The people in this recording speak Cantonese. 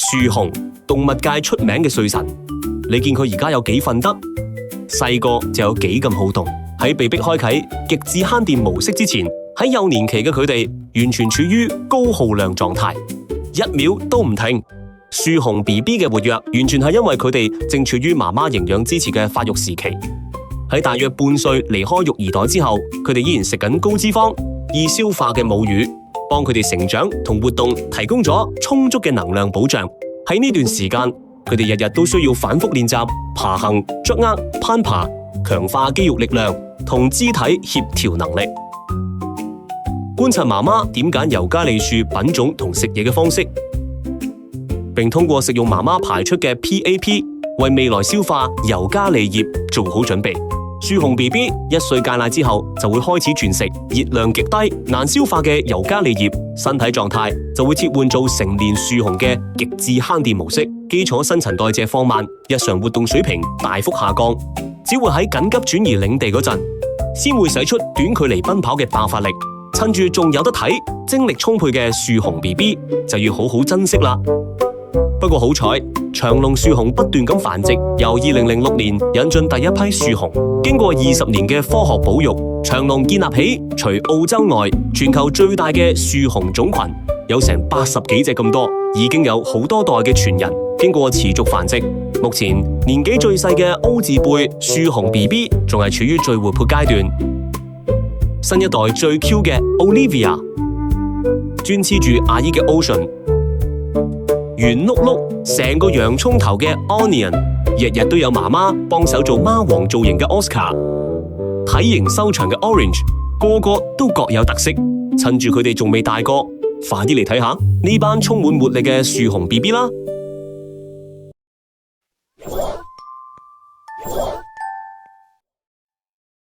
樹熊，動物界出名嘅睡神。你見佢而家有幾瞓得？細個就有幾咁好動。喺被迫開啟極致慳電模式之前，喺幼年期嘅佢哋完全處於高耗量狀態，一秒都唔停。樹熊 BB 嘅活躍完全係因為佢哋正處於媽媽營養支持嘅發育時期。喺大約半歲離開育兒袋之後，佢哋依然食緊高脂肪、易消化嘅母乳，幫佢哋成長同活動提供咗充足嘅能量保障。喺呢段時間，佢哋日日都需要反覆練習爬行、捉握、攀爬，強化肌肉力量同肢體協調能力。觀察媽媽點揀尤加利樹品種同食嘢嘅方式，並通過食用媽媽排出嘅 PAP 為未來消化尤加利葉做好準備。樹熊 BB 1歲戒奶之後就會開始轉食熱量極低、難消化嘅尤加利葉，身體狀態就會切換做成年樹熊嘅極致慳電模式，基礎新陳代謝放慢，日常活動水平大幅下降，只會喺緊急轉移領地嗰陣，先會使出短距離奔跑嘅爆發力。趁住仲有得睇、精力充沛嘅樹熊 BB 就要好好珍惜啦。不過好彩，長隆樹熊不斷咁繁殖，由2006年引進第一批樹熊，經過20年嘅科學保育，長隆建立起除澳洲外全球最大嘅樹熊種群，有成80幾隻咁多，已經有好多代嘅傳人。經過持續繁殖，目前年紀最細嘅 O 字輩樹熊 BB 仲係處於最活潑階段。新一代最 Q 嘅 Olivia， 專黐住阿姨嘅 Ocean， 圓碌碌成個洋蔥頭嘅 Onion， 日日都有媽媽幫手做貓王造型嘅 Oscar， 體型修長嘅 Orange， 個個都各有特色。趁住佢哋仲未大個，快啲嚟睇下呢班充滿活力嘅樹熊 BB 啦！